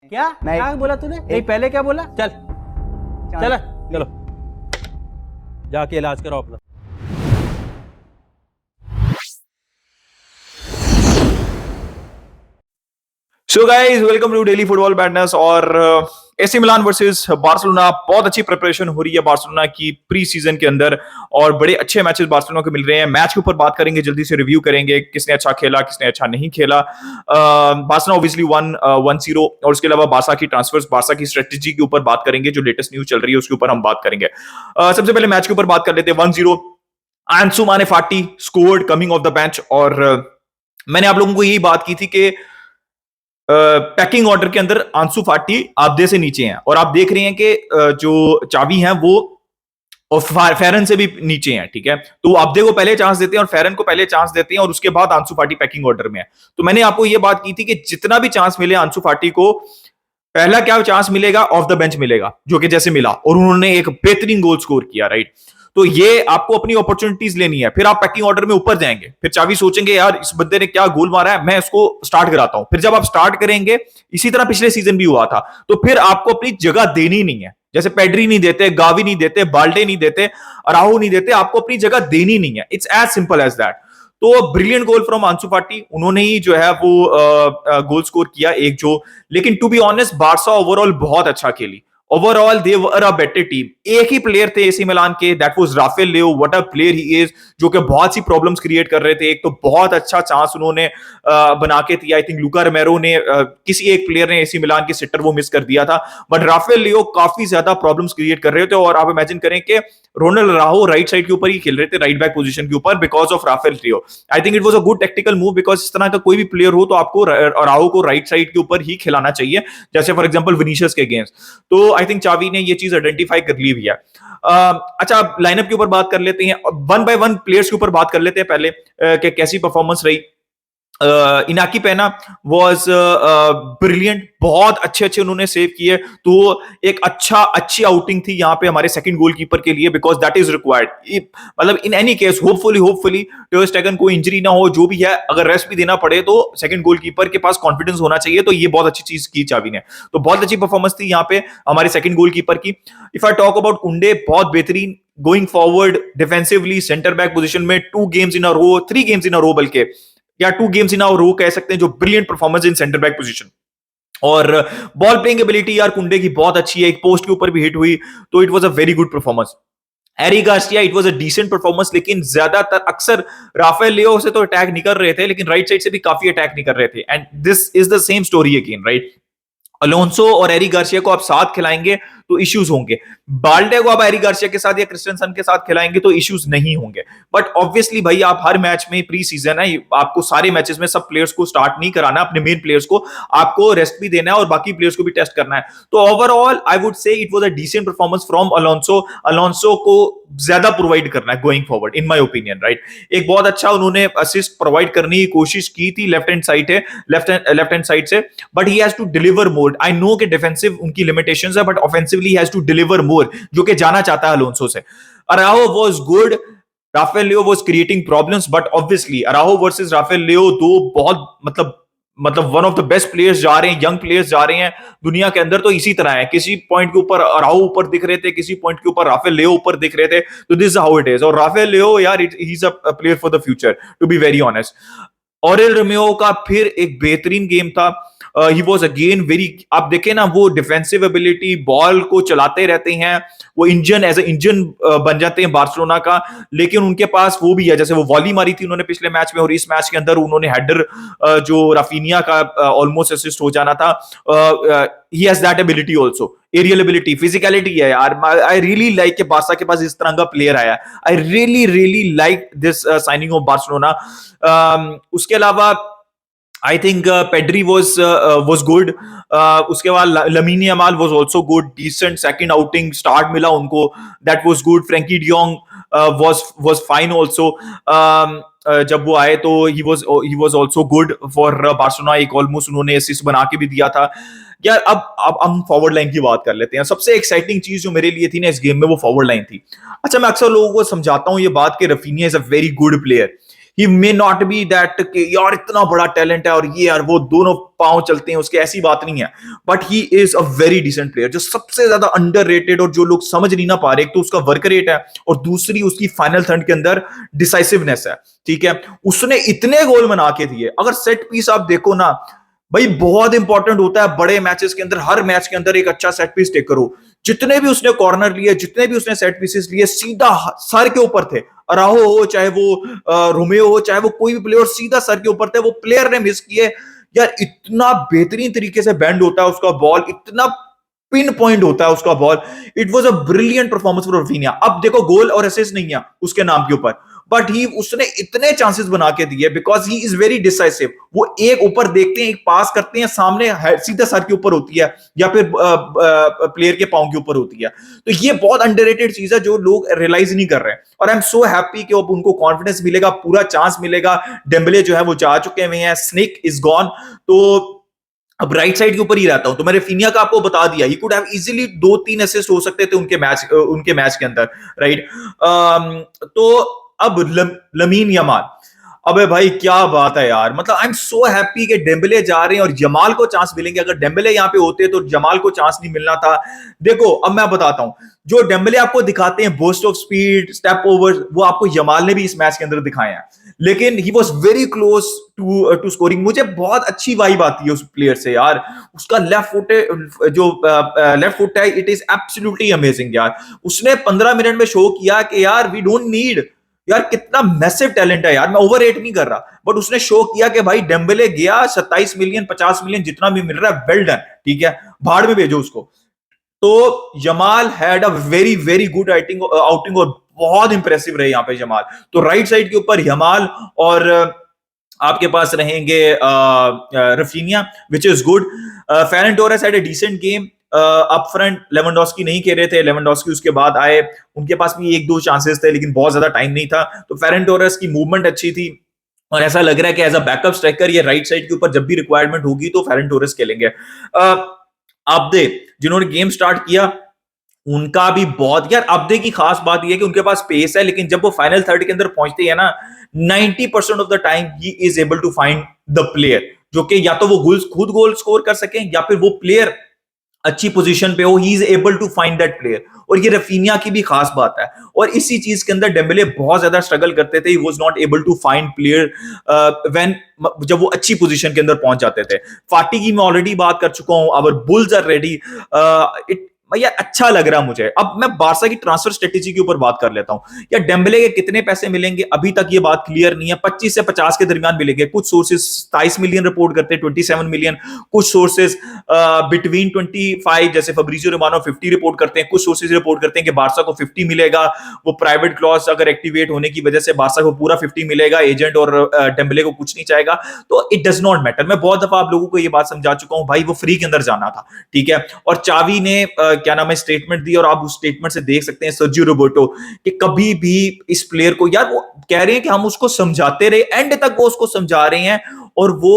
क्या नहीं। क्या बोला तूने? नहीं पहले क्या बोला? चल चल चलो जाके इलाज करो अपना। So guys welcome to daily football badness. और एसी मिलान वर्सेस बार्सिलोना, बहुत अच्छी प्रिपरेशन हो रही है बार्सिलोना की प्री सीजन के अंदर और बड़े अच्छे मैचेस बार्सिलोना को मिल रहे हैं। मैच के ऊपर बात करेंगे, जल्दी से रिव्यू करेंगे किसने अच्छा खेला किसने अच्छा नहीं खेला। बार्सिलोना ऑब्वियसली 1-0 और उसके अलावा बार्सा की ट्रांसफर्स, बार्सा की स्ट्रेटेजी के ऊपर बात करेंगे, जो लेटेस्ट न्यूज चल रही है उसके ऊपर हम बात करेंगे। सबसे पहले मैच के ऊपर बात कर लेते हैं। 1-0 आंसू फाटी scored coming of the bench. और मैंने आप लोगों को यही बात की थी कि पैकिंग ऑर्डर के अंदर आंसू फाटी आब्दे से नीचे हैं और आप देख रहे हैं कि जो चावी हैं वो और फेरन से भी नीचे हैं। ठीक है, तो आब्दे को पहले चांस देते हैं और फेरन को पहले चांस देते हैं और उसके बाद आंसू फाटी पैकिंग ऑर्डर में है। तो मैंने आपको यह बात की थी कि जितना भी चांस मिले आंसू फाटी को, पहला क्या चांस मिलेगा, ऑफ द बेंच मिलेगा, जो कि जैसे मिला और उन्होंने एक बेहतरीन गोल स्कोर किया। राइट, तो ये आपको अपनी अपॉर्चुनिटीज लेनी है। फिर आप पैकिंग ऑर्डर में ऊपर जाएंगे, फिर चावी सोचेंगे यार इस बंदे ने क्या गोल मारा है, मैं इसको स्टार्ट कराता हूं। फिर जब आप स्टार्ट करेंगे, इसी तरह पिछले सीजन भी हुआ था, तो फिर आपको अपनी जगह देनी नहीं है। जैसे पेड्री नहीं देते, गावी नहीं देते, बाल्डे नहीं देते, अराहू नहीं देते, आपको अपनी जगह देनी नहीं है। It's as simple as that. तो brilliant goal from Ansu Fati, उन्होंने ही जो है वो गोल स्कोर किया एक जो। लेकिन to be honest Barca overall बहुत अच्छा खेली। Overall they were a better team. एक ही प्लेयर थे एसी मिलान के, that was Rafael Leao. What a player he is, जो कि बहुत सी प्रॉब्लम्स क्रिएट कर रहे थे। एक तो बहुत अच्छा चांस उन्होंने बना के दिया, आई थिंक लुका रोमेरो ने किसी एक प्लेयर ने एसी मिलान के सिटर वो मिस कर दिया था, बट राफेल लियो काफी ज्यादा प्रॉब्लम्स क्रिएट कर रहे थे। और आप इमेजिन करें कि रोनाल्ड राहो राइट साइड के ऊपर ही खेल रहे थे, राइट बैक पोजीशन के ऊपर, because of Rafael Leao. I think it was a good tactical move, because इस तरह का कोई भी प्लेयर हो तो आपको राहो को राइट साइड के ऊपर ही खिलाना चाहिए, जैसे फॉर एग्जांपल विनीशियस के गेम्स। तो आई थिंक चावी ने ये चीज आइडेंटिफाई कर ली भी है। अच्छा, लाइनअप के ऊपर बात कर लेते हैं, वन बाय वन प्लेयर्स के ऊपर बात कर लेते हैं पहले कि कैसी परफॉर्मेंस रही। इनाकी पेना वॉज ब्रिलियंट, बहुत अच्छे अच्छे उन्होंने सेव किए। तो एक अच्छी आउटिंग थी यहाँ पे हमारे सेकंड गोलकीपर के लिए, बिकॉज दैट इज रिक्वायर्ड। मतलब इन एनी केस होपफुली टर स्टेगन को इंजरी ना हो, जो भी है, अगर रेस्ट भी देना पड़े तो सेकंड गोलकीपर के पास कॉन्फिडेंस होना चाहिए। तो ये बहुत अच्छी चीज की चावी ने, तो बहुत अच्छी परफॉर्मेंस थी यहाँ पे हमारे सेकंड गोलकीपर की। इफ आई टॉक अबाउट कुंडे, बहुत बेहतरीन going forward defensively, centre back position में 2 गेम्स इन अ रो, 3 गेम्स इन अ रो बल्कि, या 2 गेम्स इन अ रो कह सकते हैं, जो brilliant performance in centre back position. और बॉल प्लेइंग एबिलिटी यार कुंडे की बहुत अच्छी है, एक पोस्ट के ऊपर भी हिट हुई, तो it was a very good performance. Eric Garcia, it was a decent performance, लेकिन ज्यादातर अक्सर राफेल लियो से तो अटैक नहीं कर रहे थे, लेकिन राइट साइड से भी काफी अटैक नहीं कर रहे थे। And this is the same story again, right. Alonso और एरिक गार्सिया को आप साथ खिलाएंगे तो इश्यूज होंगे, बाल्डे को आप एरिक गार्सिया के साथ या क्रिस्टेंसन के साथ खिलाएंगे तो इश्यूज नहीं होंगे। बट ऑब्वियसली भाई, आप हर मैच में, प्री सीजन है, आपको सारे मैचेस में सब प्लेयर्स को स्टार्ट नहीं कराना, अपने मेन प्लेयर्स को आपको रेस्ट भी देना है और बाकी प्लेयर्स को भी टेस्ट करना है। तो overall I would say it was a decent performance from Alonso. Alonso को ज्यादा प्रोवाइड करना है going forward, in my opinion, right. एक बहुत अच्छा उन्होंने असिस्ट प्रोवाइड करने की कोशिश की थी लेफ्ट हैंड साइड से, but he has to deliver more. I know कि डिफेंसिव उनकी लिमिटेशंस है, but offensively has to deliver more, जो कि जाना चाहता है अलोंसो से। Araujo was good, Rafael Leao was creating problems, but obviously Araujo versus Rafael Leao, दो बहुत मतलब one of the best players जा रहे हैं, यंग प्लेयर्स जा रहे हैं दुनिया के अंदर। तो इसी तरह है, किसी पॉइंट के ऊपर अराहो ऊपर दिख रहे थे, किसी पॉइंट के ऊपर राफेल लियो ऊपर दिख रहे थे। तो this is how it is. और राफेल लियो यार, he is a player for the future, to be very honest. Aurel Romeo का फिर एक बेहतरीन गेम था। ही वॉज अगेन वेरी, आप देखें ना, वो डिफेंसिव एबिलिटी, बॉल को चलाते रहते हैं, वो एज ए इंजन बन जाते हैं बार्सिलोना का। लेकिन उनके पास वो भी है, जैसे वो वॉली मारी थी उन्होंने पिछले मैच में, और इस मैच के अंदर उन्होंने हेडर जो राफिनिया का ऑलमोस्ट असिस्ट हो जाना था, he has that ability also, aerial ability, physicality है यार। आई रियली लाइक कि बार्सा के पास इस तरह का प्लेयर आया। I really like this signing of Barcelona. उसके अलावा I think Pedri was good. उसके बाद Lamine Yamal was also good, decent second outing, start मिला उनको, that was good. Frankie de Jong was fine also. जब वो आए तो he was also good for Barcelona, एक ऑलमोस्ट उन्होंने असिस्ट बना के भी दिया था यार। अब हम फॉरवर्ड लाइन की बात कर लेते हैं। सबसे एक्साइटिंग चीज जो मेरे लिए थी ना इस गेम में, वो फॉरवर्ड लाइन थी। अच्छा, मैं अक्सर लोगों को समझाता हूं ये बात कि Raphinha is a very good player, he may not be that कि यार इतना बड़ा टैलेंट है और ये यार वो दोनों पांव चलते हैं उसके, ऐसी बात नहीं है, but he is a very decent player. जो सबसे ज्यादा अंडररेटेड और जो लोग समझ नहीं ना पा रहे, एक तो उसका वर्क रेट है और दूसरी उसकी फाइनल थर्ड के अंदर डिसाइसिवनेस है, ठीक है। उसने इतने गोल बना के दिए। अगर सेट पीस आप देखो ना भाई, बहुत इंपॉर्टेंट होता है बड़े मैचेस के अंदर, हर मैच के अंदर एक अच्छा सेट पीस टेक करो। जितने भी उसने कॉर्नर लिए, जितने भी उसने सेट पीसेस लिए, सीधा सर के ऊपर थे। अराहो हो चाहे वो रोमेओ हो, चाहे वो कोई भी प्लेयर, सीधा सर के ऊपर थे। वो प्लेयर ने मिस किए यार। इतना बेहतरीन तरीके से बैंड होता है उसका बॉल, इतना पिन पॉइंट होता है उसका ball. It was a brilliant performance for Raphinha. अब देखो गोल और असिस्ट नहीं है उसके नाम के ऊपर, बट ही उसने इतने चांसेस बना के दिए because he is very decisive. वो एक ऊपर देखते हैं, एक पास करते हैं, सामने सीधा सर के ऊपर होती है या फिर प्लेयर के पांव के ऊपर होती है। तो ये बहुत अंडररेटेड चीज है जो लोग रियलाइज नहीं कर रहे हैं। और आई एम सो हैप्पी कि अब उनको कॉन्फिडेंस मिलेगा, पूरा चांस मिलेगा। डेम्बले जो है वो जा चुके हुए हैं, स्नेक इज गॉन, तो अब राइट साइड के ऊपर ही रहता हूं। तो मैं रफीनिया का आपको बता दिया, he could have easily 2-3 assist हो सकते थे उनके मैच के अंदर, राइट। तो अब लमीन यमाल, अबे भाई क्या बात है यार। मतलब आई एम सो हैप्पी कि डेम्बले जा रहे हैं और जमाल को चांस मिलेंगे। अगर डेम्बले यहां पे होते तो जमाल को चांस नहीं मिलना था। देखो अब मैं बताता हूं, जो डेम्बले आपको दिखाते हैं burst of speed, step over, वो आपको जमाल ने भी इस मैच के अंदर दिखाए हैं, लेकिन he was very close to scoring. मुझे बहुत अच्छी वाइब आती है उस प्लेयर से यार। उसका लेफ्ट फुट है, इट इज एब्सोल्युटली अमेजिंग यार। उसने 15 मिनट में शो किया कि यार वी डोंट नीड, यार कितना मैसिव टैलेंट है यार। मैं ओवररेट नहीं कर रहा, बट उसने शो किया कि भाई डेम्बले गया, 27 मिलियन 50 मिलियन जितना भी मिल रहा है, वेल डन, ठीक है, भाड़ में भेजो उसको। तो Jamal had a very very good outing और बहुत इंप्रेसिव रहे यहाँ पे जमाल। तो राइट साइड के ऊपर जमाल और आपके पास रहेंगे Raphinha, which is good. Ferran Torres had a decent game. Up front Lewandowski नहीं खेल रहे थे, लेवेंडोस्की उसके बाद आए, उनके पास भी 1-2 चांसेस थे लेकिन बहुत ज्यादा टाइम नहीं था। तो फेरन टोरेस की मूवमेंट अच्छी थी और ऐसा लग रहा है कि एज अ बैकअप स्ट्राइकर ये राइट साइड के ऊपर जब भी रिक्वायरमेंट होगी तो फेरन टोरेस खेलेंगे। आब्दे जिन्होंने गेम स्टार्ट किया, उनका भी बहुत, यार अब्दे की खास बात यह है कि उनके पास पेस है, लेकिन जब वो फाइनल थर्ड के अंदर पहुंचते हैं ना, 90% of the time he is able to find the player जो कि या तो वो खुद गोल स्कोर कर सके या फिर वो प्लेयर अच्छी पोजीशन पे हो, he is able to find that player. और ये रफीनिया की भी खास बात है। और इसी चीज के अंदर डेम्बले बहुत ज्यादा स्ट्रगल करते थे, he was not able to find player when, जब वो अच्छी पोजीशन के अंदर पहुंच जाते थे। फाटी की मैं ऑलरेडी बात कर चुका हूं। अवर बुल्स आर रेडी। इट भैया अच्छा लग रहा मुझे। अब मैं बारसा की ट्रांसफर स्ट्रेटेजी के ऊपर बात कर लेता हूं। या डेम्बले के कितने पैसे मिलेंगे अभी तक ये बात क्लियर नहीं है। 25 से 50 के दरमियान मिलेंगे। कुछ सोर्सेज 27 मिलियन रिपोर्ट करते हैं, 27 मिलियन। कुछ सोर्सेज बिटवीन 25, जैसे फब्रिजियो रोमानो 50 रिपोर्ट करते हैं। कुछ सोर्सेज रिपोर्ट करते हैं कि बारसा को 50 मिलेगा। वो प्राइवेट क्लॉज अगर एक्टिवेट होने की वजह से बारसा को पूरा 50 मिलेगा, एजेंट और डेम्बले को कुछ नहीं चाहेगा। तो इट डज नॉट मैटर। मैं बहुत दफा आप लोगों को ये बात समझा चुका हूं भाई, वो फ्री के अंदर जाना था, ठीक है। और चावी ने क्या नाम है स्टेटमेंट दी और आप उस स्टेटमेंट से देख सकते हैं सर्जियो रोबर्टो कि कभी भी इस प्लेयर को, यार वो कह रहे हैं कि हम उसको समझाते रहे, एंड तक वो उसको समझा रहे हैं। और वो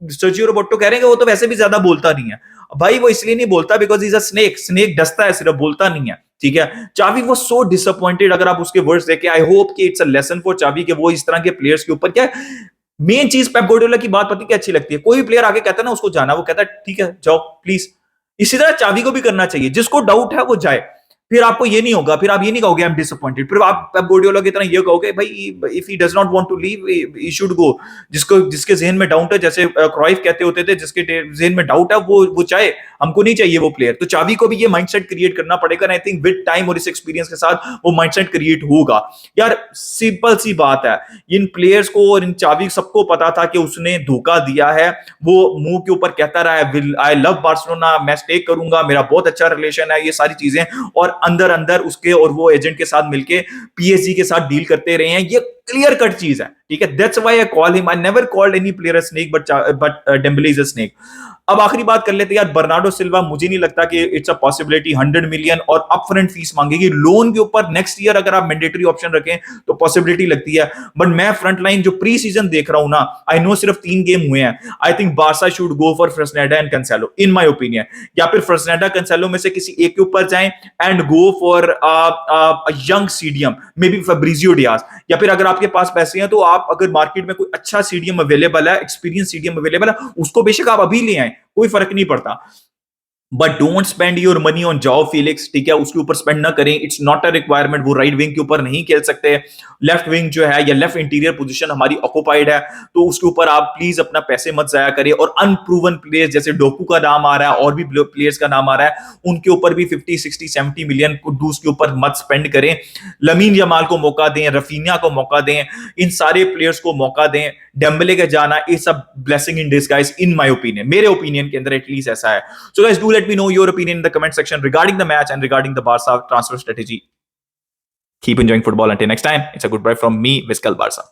सर्जियो रोबर्टो कह रहे हैं कि वो तो वैसे भी ज्यादा बोलता नहीं है भाई। वो इसलिए नहीं बोलता बिकॉज इज अ स्नेक डसता है, सिर्फ बोलता नहीं है, ठीक है। चावी वो सो डिसअपॉइंटेड, अगर आप उसके वर्ड्स देखें। आई होप कि इट्स अ लेसन फॉर चावी कि वो इस तरह के प्लेयर्स के ऊपर, क्या मेन चीज पेप गार्डियोला की बात पता क्या अच्छी लगती है, कोई भी प्लेयर आगे कहता है ना उसको जाना, वो कहता है ठीक है जाओ प्लीज। इसी तरह चावी को भी करना चाहिए, जिसको डाउट है वो जाए। फिर आपको ये नहीं होगा, फिर आप ये नहीं कहोगे आई एम डिसअपॉइंटेड। फिर आप पेप गार्डियोला की तरह ये कहोगे भाई if he does not want to leave he should go. जिसके जहन में डाउट है, जैसे क्राइफ कहते होते थे, जिसके जहन में डाउट है वो चाहे, हमको नहीं चाहिए वो प्लेयर। तो चावी को भी ये माइंडसेट क्रिएट करना पड़ेगा। आई थिंक विद टाइम और इस एक्सपीरियंस के साथ वो माइंडसेट क्रिएट होगा। यार सिंपल सी बात है, इन प्लेयर्स को और इन चावी सबको पता था कि उसने धोखा दिया है। वो मुंह के ऊपर कहता रहा है आई लव बार्सिलोना, मैं स्टे करूंगा, मेरा बहुत अच्छा रिलेशन है, ये सारी चीजें। और अंदर अंदर उसके और वो एजेंट के साथ मिलके पीएसजी के साथ डील करते रहे हैं। ये क्लियर कट चीज है, ठीक है। That's why I call him, I never called any player a snake, but Dembele is a snake. अब आखिरी बात कर लेते हैं यार, बर्नार्डो सिल्वा, मुझे नहीं लगता कि इट्स अ पॉसिबिलिटी। 100 मिलियन और अपफ्रंट फीस मांगेगी लोन के ऊपर नेक्स्ट ईयर, अगर आप मैंडेटरी ऑप्शन रखें तो पॉसिबिलिटी लगती है। बट मैं फ्रंट लाइन जो प्री सीजन देख रहा हूं ना, आई नो सिर्फ 3 गेम हुए हैं, I think Barca should go for Fresneda and Cancelo in my opinion. या फिर फ्रेसनेडा कैंसेलो में से किसी एक के ऊपर जाएं and go for young CDM, may be Fabrizio Diaz. या फिर अगर आपके पास पैसे हैं तो आप अगर मार्केट में कोई अच्छा सीडीएम अवेलेबल है, एक्सपीरियंस सीडीएम अवेलेबल है, उसको बेशक आप अभी ले आए, कोई फर्क नहीं पड़ता। But don't spend your money on जाओ फिलिक्स, ठीक है, उसके ऊपर स्पेंड ना करें, इट्स नॉट अ रिक्वायरमेंट। वो राइट विंग के ऊपर नहीं खेल सकते, लेफ्ट विंग जो है या लेफ्ट इंटीरियर पोजीशन हमारी ऑक्युपाइड है, तो उसके ऊपर आप प्लीज अपना पैसे मत जाया करें। और अनप्रूवन प्लेयर्स जैसे डोकू का नाम आ रहा है और भी प्लेयर्स का नाम आ रहा है, उनके ऊपर भी 50 60 70 मिलियन कुड्डूस के ऊपर मत स्पेंड करें। लमीन यमाल को मौका दें, रफीनिया को मौका दें, इन सारे प्लेयर्स को मौका दें। डेम्बले का जाना is a blessing in disguise in my opinion, मेरे ओपिनियन के अंदर एटलीस्ट ऐसा है। So guys, do let me know your opinion in the comment section regarding the match and regarding the Barca transfer strategy. Keep enjoying football. Until next time, it's a goodbye from me, Vizcal Barca.